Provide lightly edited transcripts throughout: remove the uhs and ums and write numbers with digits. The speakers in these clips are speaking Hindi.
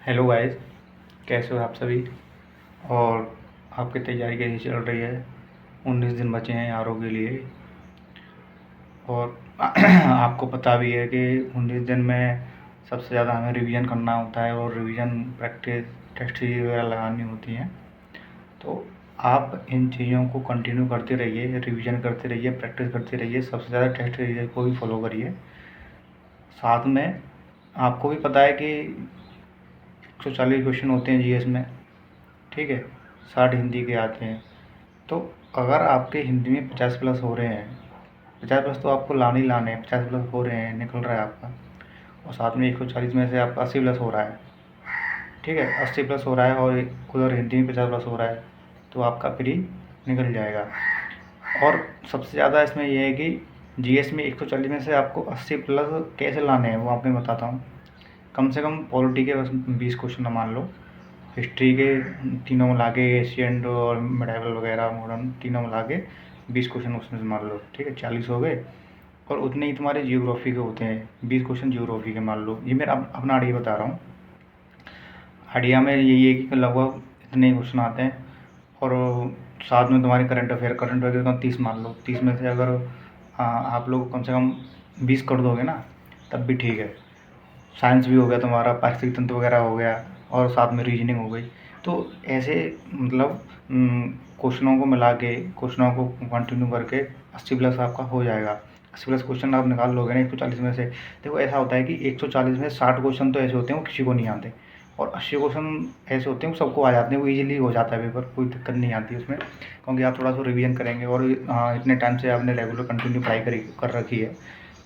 हेलो गाइस, कैसे हो आप सभी। और आपकी तैयारी कैसी चल रही है। 19 दिन बचे हैं आर के लिए। और आपको पता भी है कि 19 दिन में सबसे ज़्यादा हमें रिवीजन करना होता है और रिवीजन प्रैक्टिस टेस्ट सीरीज वगैरह लगानी होती हैं। तो आप इन चीज़ों को कंटिन्यू करते रहिए, रिवीजन करते रहिए, प्रैक्टिस करते रहिए। सबसे ज़्यादा टेस्ट सीरीज को भी फॉलो करिए। साथ में आपको भी पता है कि 140 क्वेश्चन होते हैं जीएस में, ठीक है। 60 हिंदी के आते हैं। तो अगर आपके हिंदी में 50 प्लस हो रहे हैं, 50 प्लस तो आपको लाने ही लाने हैं, 50 प्लस हो रहे हैं, निकल रहा है आपका। और साथ में 140 में से आपका 80 प्लस हो रहा है, ठीक है। 80 प्लस हो रहा है और उधर हिंदी में 50 प्लस हो रहा है, तो आपका प्री निकल जाएगा। और सबसे ज़्यादा इसमें यह है कि जीएस में 140 में से आपको 80 प्लस कैसे लाने हैं वो आपको मैं बताता हूँ। कम से कम पॉलिटी के बस 20 क्वेश्चन मान लो, हिस्ट्री के तीनों मिला के, एशियन और मेडाइवल वगैरह मॉडर्न तीनों मिला के 20 क्वेश्चन उसमें से मान लो, ठीक है। 40 हो गए। और उतने ही तुम्हारे जियोग्राफी के होते हैं, 20 क्वेश्चन जियोग्राफी के मान लो। ये मेरा अपना आइडिया बता रहा हूँ। आइडिया में यही है कि लगभग इतने ही क्वेश्चन आते हैं। और साथ में तुम्हारे करंट अफेयर का 30 मान लो। 30 में से अगर आप लोग कम से कम 20 कर दोगे ना, तब भी ठीक है। साइंस भी हो गया तुम्हारा, पारिस्थितिक तंत्र वगैरह हो गया, और साथ में रीजनिंग हो गई। तो ऐसे मतलब क्वेश्चनों को मिला के, क्वेश्चनों को कंटिन्यू करके 80 प्लस आपका हो जाएगा। 80 प्लस क्वेश्चन आप निकाल लोगे ना 140 में से। देखो ऐसा होता है कि 140 में 60 क्वेश्चन तो ऐसे होते हैं वो किसी को नहीं आते, और 80 क्वेश्चन ऐसे होते हैं वो सबको आ जाते हैं, वो ईजिली हो जाता है पेपर, कोई दिक्कत नहीं आती उसमें। क्योंकि आप थोड़ा सा रिवीजन करेंगे और इतने टाइम से आपने रेगुलर कंटिन्यू पढ़ाई कर रखी है।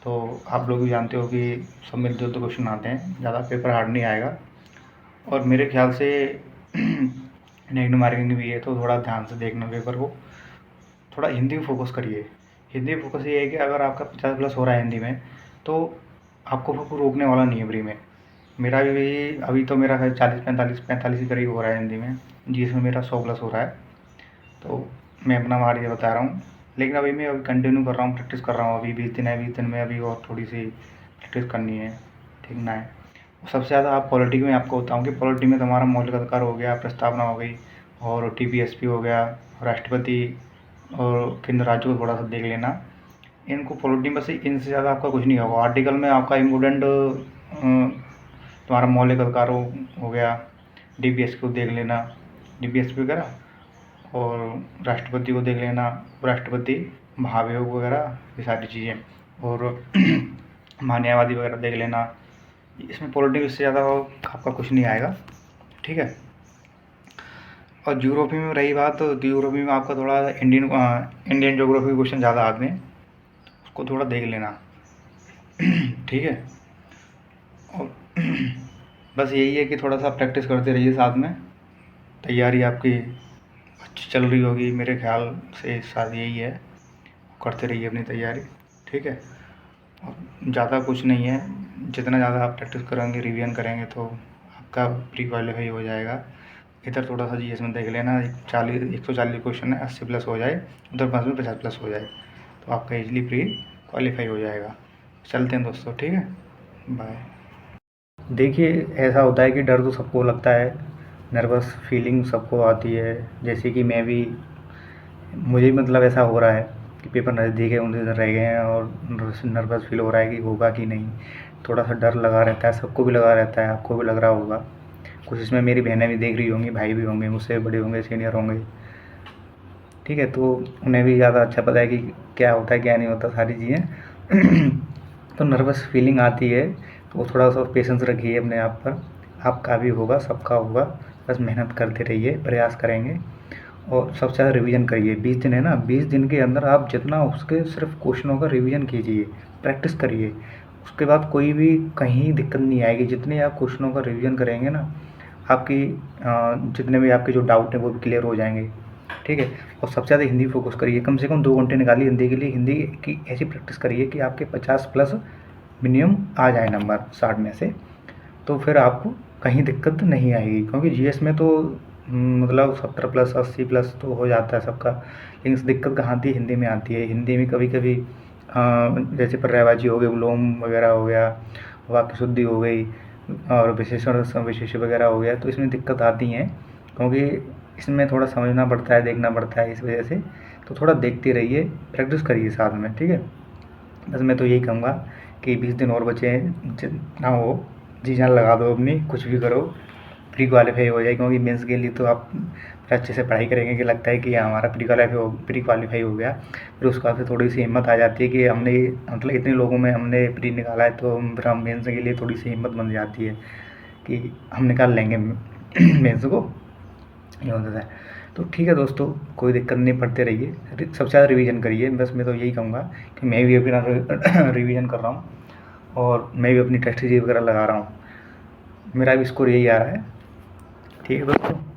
तो आप लोग भी जानते हो कि सब मिलते जुलते क्वेश्चन आते हैं, ज़्यादा पेपर हार्ड नहीं आएगा। और मेरे ख्याल से नेगेटिव मार्किंग भी है, तो थोड़ा ध्यान से देखना पेपर को। थोड़ा हिंदी में फोकस करिए। हिंदी में फोकस ये है कि अगर आपका 50 प्लस हो रहा है हिंदी में, तो आपको फिर रोकने वाला नहीं है प्री में। मेरा भी अभी तो मेरा है 40 45 के करीब हो रहा है हिंदी में, जिसमें मेरा 100 प्लस हो रहा है। तो मैं अपना मार्क्स बता रहा हूँ। लेकिन अभी मैं अभी कंटिन्यू कर रहा हूँ, प्रैक्टिस कर रहा हूँ। अभी 20 दिन है, 20 दिन में अभी और थोड़ी सी प्रैक्टिस करनी है, ठीक ना है। सबसे ज़्यादा आप पॉलिटी में आपको बताऊँ कि पॉलिटी में तुम्हारा मौलिक अधिकार हो गया, प्रस्तावना हो गई, और टीपीएसपी हो गया, राष्ट्रपति और केंद्र राज्य को थोड़ा सा देख लेना। इनको पॉलिटी में से इनसे ज़्यादा आपका कुछ नहीं होगा। आर्टिकल में आपका इम्पोर्टेंट तुम्हारा मौलिक अधिकार हो गया, डीपीएसपी को देख लेना, डीपीएसपी वगैरह, और राष्ट्रपति को देख लेना, राष्ट्रपति महाभियोग वगैरह, ये सारी चीज़ें, और महान्यायवादी वगैरह देख लेना। इसमें पॉलिटिक्स से ज़्यादा आपका कुछ नहीं आएगा, ठीक है। और ज्योग्राफी में रही बात, तो ज्योग्राफी में आपका थोड़ा इंडियन ज्योग्राफी क्वेश्चन ज़्यादा आते हैं, उसको थोड़ा देख लेना, ठीक है। और बस यही है कि थोड़ा सा प्रैक्टिस करते रहिए, साथ में तैयारी आपकी अच्छी चल रही होगी मेरे ख्याल से। साथ यही है, करते रहिए अपनी तैयारी, ठीक है। और ज़्यादा कुछ नहीं है, जितना ज़्यादा आप प्रैक्टिस करेंगे, रिवीजन करेंगे, तो आपका प्री क्वालिफाई हो जाएगा। इधर थोड़ा सा जीएस में देख लेना, 140 क्वेश्चन है, 80 प्लस हो जाए, उधर 5 में 50 प्लस हो जाए, तो आपका इजीली प्री क्वालिफाई हो जाएगा। चलते हैं दोस्तों, ठीक है, बाय। देखिए ऐसा होता है कि डर तो सबको लगता है, नर्वस फीलिंग सबको आती है। जैसे कि मैं भी, मुझे मतलब ऐसा हो रहा है कि पेपर नज़दीक है, 19 दिन रह गए हैं, और नर्वस फील हो रहा है कि होगा कि नहीं। थोड़ा सा डर लगा रहता है, सबको भी लगा रहता है, आपको भी लग रहा होगा। कुछ इसमें मेरी बहनें भी देख रही होंगी, भाई भी होंगे, मुझसे बड़े होंगे, सीनियर होंगे, ठीक है। तो उन्हें भी ज़्यादा अच्छा पता है कि क्या होता है क्या नहीं होता, सारी चीज़ें। तो नर्वस फीलिंग आती है, तो थोड़ा सा पेशेंस रखिए अपने आप पर। आपका भी होगा, सबका होगा। बस मेहनत करते रहिए, प्रयास करेंगे, और सबसे ज़्यादा रिवीजन करिए। 20 दिन है ना, 20 दिन के अंदर आप जितना उसके सिर्फ क्वेश्चनों का रिवीजन कीजिए, प्रैक्टिस करिए। उसके बाद कोई भी कहीं दिक्कत नहीं आएगी। जितने आप क्वेश्चनों का रिवीजन करेंगे ना, आपकी जितने भी आपके जो डाउट हैं वो भी क्लियर हो जाएंगे, ठीक है। और सबसे ज़्यादा हिंदी फोकस करिए, कम से कम 2 घंटे निकालिए हिंदी के लिए। हिंदी की ऐसी प्रैक्टिस करिए कि आपके 50 प्लस मिनिमम आ जाए नंबर 60 में से, तो फिर आपको कहीं दिक्कत नहीं आएगी। क्योंकि जीएस में तो मतलब 70 प्लस 80 प्लस तो हो जाता है सबका, लेकिन दिक्कत कहाँ आती है, हिंदी में आती है। हिंदी में कभी कभी जैसे पर्यायवाची हो गए, विलोम वगैरह हो गया, वाक्य शुद्धि हो गई, और विशेषण विशेष वगैरह हो गया, तो इसमें दिक्कत आती हैं, क्योंकि इसमें थोड़ा समझना पड़ता है, देखना पड़ता है, इस वजह से तो थोड़ा देखते रहिए, प्रैक्टिस करिए साथ में, ठीक है। बस मैं तो यही कहूँगा कि 20 दिन और बचे हैं, जितना हो जी जान लगा दो अपनी, कुछ भी करो, प्री क्वालीफाई हो जाए, क्योंकि मेंस के लिए तो आप अच्छे से पढ़ाई करेंगे कि लगता है कि हमारा प्री क्वालीफाई हो गया, फिर उसके बाद फिर थोड़ी सी हिम्मत आ जाती है कि हमने मतलब इतने लोगों में हमने प्री निकाला है, तो फिर हम मेंस के लिए थोड़ी सी हिम्मत बन जाती है कि हम निकाल लेंगे मेंस को, ये होता है। तो ठीक है दोस्तों, कोई दिक्कत नहीं, पढ़ते रहिए, सबसे ज़्यादा रिवीजन करिए। बस मैं तो यही कहूँगा कि मैं भी अपना रिवीजन कर रहा हूँ, और मैं भी अपनी टेस्ट सीरीज वगैरह लगा रहा हूँ, मेरा भी स्कोर यही आ रहा है। ठीक है दोस्तों।